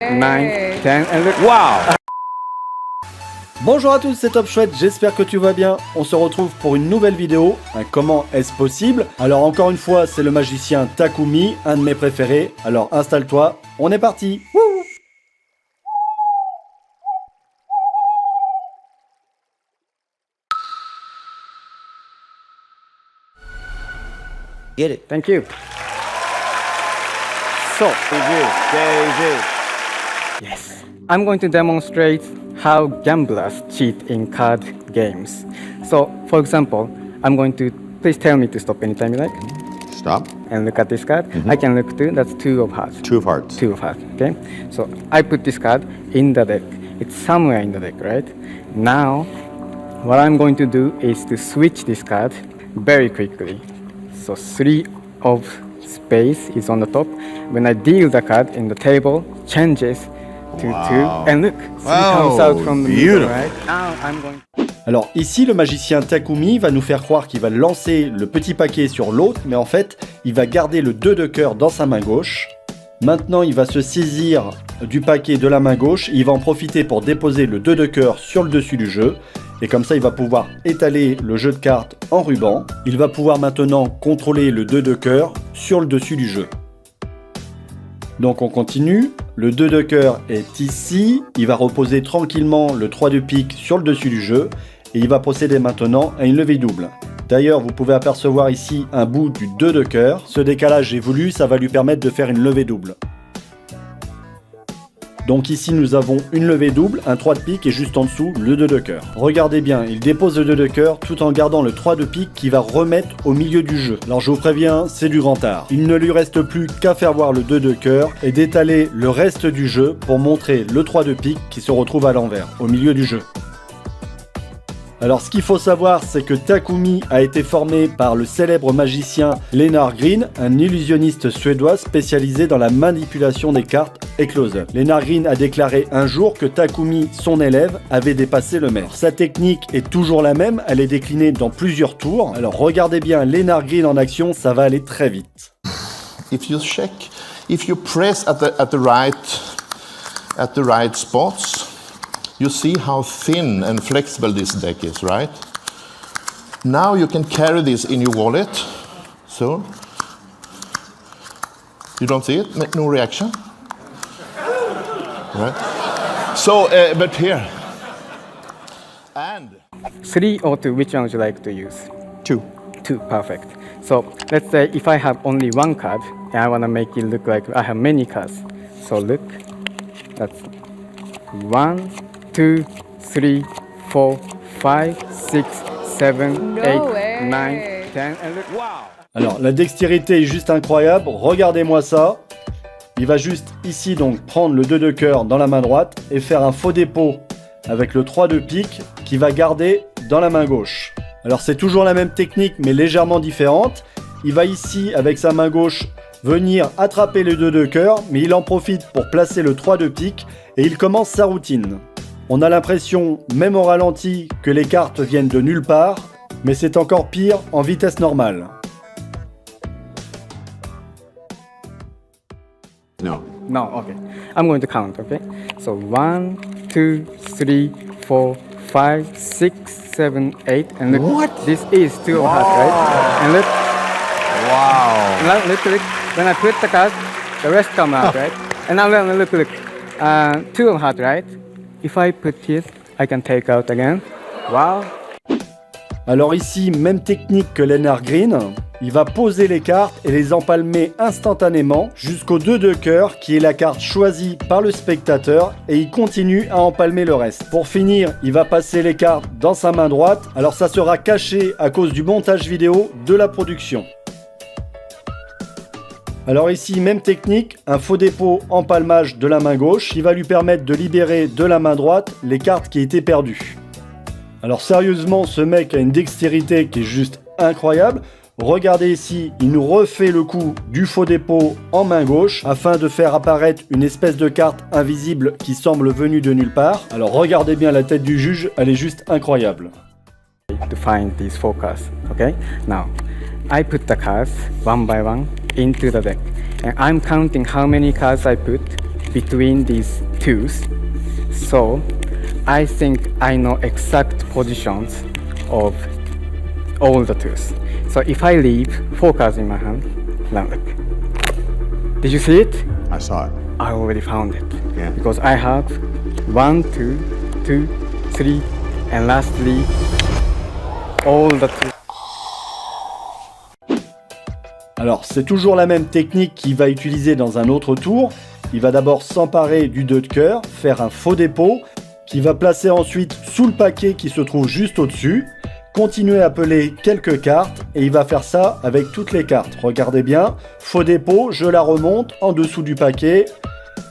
9, 10, and look. Wow! Bonjour à tous, c'est Top Chouette, j'espère que tu vas bien. On se retrouve pour une nouvelle vidéo, un comment est-ce possible. Alors encore une fois, c'est le magicien Takumi, un de mes préférés. Alors installe-toi, on est parti. Wouh! Get it. Thank you. So, yes, I'm going to demonstrate how gamblers cheat in card games. So, for example, I'm going to, please tell me to stop anytime you like. Stop. And look at this card. I can look too, that's two of hearts. Two of hearts. Two of hearts, okay? So, I put this card in the deck. It's somewhere in the deck, right? Now, what I'm going to do is to switch this card very quickly. So, 3 of spades is on the top. When I deal the card in the table, changes to 2. And look, 3 comes out from the middle, right? Now I'm going. Alors ici, le magicien Takumi va nous faire croire qu'il va lancer le petit paquet sur l'autre, mais en fait, il va garder le 2 de cœur dans sa main gauche. Maintenant, il va se saisir du paquet de la main gauche, il va en profiter pour déposer le 2 de cœur sur le dessus du jeu. Et comme ça, il va pouvoir étaler le jeu de cartes en ruban. Il va pouvoir maintenant contrôler le 2 de cœur sur le dessus du jeu. Donc on continue. Le 2 de cœur est ici. Il va reposer tranquillement le 3 de pique sur le dessus du jeu. Et il va procéder maintenant à une levée double. D'ailleurs, vous pouvez apercevoir ici un bout du 2 de cœur. Ce décalage, j'ai voulu, ça va lui permettre de faire une levée double. Donc ici nous avons une levée double, un 3 de pique et juste en dessous le 2 de cœur. Regardez bien, il dépose le 2 de cœur tout en gardant le 3 de pique qui va remettre au milieu du jeu. Alors je vous préviens, c'est du grand art. Il ne lui reste plus qu'à faire voir le 2 de cœur et d'étaler le reste du jeu pour montrer le 3 de pique qui se retrouve à l'envers, au milieu du jeu. Alors ce qu'il faut savoir, c'est que Takumi a été formé par le célèbre magicien Lennart Green, un illusionniste suédois spécialisé dans la manipulation des cartes et close-up. Lennart Green a déclaré un jour que Takumi, son élève, avait dépassé le maître. Sa technique est toujours la même, elle est déclinée dans plusieurs tours. Alors regardez bien Lennart Green en action, ça va aller très vite. If you check, if you press at the right spots, you see how thin and flexible this deck is, right? Now you can carry this in your wallet. So, you don't see it? No reaction? Right? So, but here. And 3 or 2, which one would you like to use? 2. 2, perfect. So let's say if I have only one card and I want to make it look like I have many cards. So look, that's 1, 2, 3, 4, 5, 6, 7, 8, 9, 10, and look. Wow! Alors la dextérité est juste incroyable, regardez-moi ça. Il va juste ici donc prendre le 2 de cœur dans la main droite et faire un faux dépôt avec le 3 de pique qui va garder dans la main gauche. Alors c'est toujours la même technique mais légèrement différente. Il va ici avec sa main gauche venir attraper le 2 de cœur mais il en profite pour placer le 3 de pique et il commence sa routine. On a l'impression, même au ralenti, que les cartes viennent de nulle part, mais c'est encore pire en vitesse normale. No. No, okay. I'm going to count, okay? So 1, 2, 3, 4, 5, 6, 7, 8, and look. What? This is 2 of hearts, right? And look. Wow. Now look. When I put the card, the rest come out, right? And now look. 2 of hearts, right? If I put here, I can take out again. Wow. Alors ici, même technique que Lennart Green, il va poser les cartes et les empalmer instantanément jusqu'au 2 de cœur qui est la carte choisie par le spectateur et il continue à empalmer le reste. Pour finir, il va passer les cartes dans sa main droite, alors ça sera caché à cause du montage vidéo de la production. Alors ici, même technique, un faux dépôt empalmage de la main gauche qui va lui permettre de libérer de la main droite les cartes qui étaient perdues. Alors sérieusement, ce mec a une dextérité qui est juste incroyable. Regardez ici, il nous refait le coup du faux dépôt en main gauche afin de faire apparaître une espèce de carte invisible qui semble venue de nulle part. Alors regardez bien la tête du juge, elle est juste incroyable. To find these 4 cards, okay? Now, I put the cards one by one into the deck. And I'm counting how many cards I put between these twos. So I think I know exact positions of all the twos. So if I leave 4 cards in my hand, now look. Did you see it? I saw it. I already found it. Yeah. Because I have 1, 2, 2, 3, and lastly, all the twos. Alors, c'est toujours la même technique qu'il va utiliser dans un autre tour. Il va d'abord s'emparer du 2 de cœur, faire un faux dépôt, qu'il va placer ensuite sous le paquet qui se trouve juste au-dessus, continuer à peler quelques cartes, et il va faire ça avec toutes les cartes. Regardez bien, faux dépôt, je la remonte en dessous du paquet,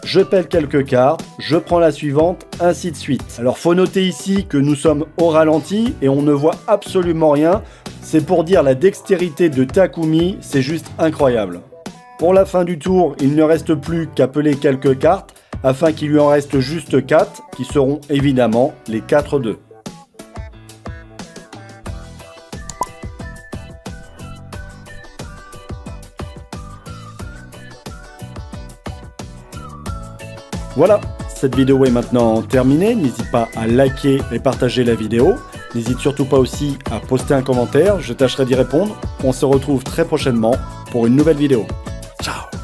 je pèle quelques cartes, je prends la suivante, ainsi de suite. Alors, faut noter ici que nous sommes au ralenti et on ne voit absolument rien. C'est pour dire la dextérité de Takumi, c'est juste incroyable. Pour la fin du tour, il ne reste plus qu'à peler quelques cartes, afin qu'il lui en reste juste 4, qui seront évidemment les 4-2. Voilà, cette vidéo est maintenant terminée. N'hésite pas à liker et partager la vidéo. N'hésite surtout pas aussi à poster un commentaire, je tâcherai d'y répondre. On se retrouve très prochainement pour une nouvelle vidéo. Ciao!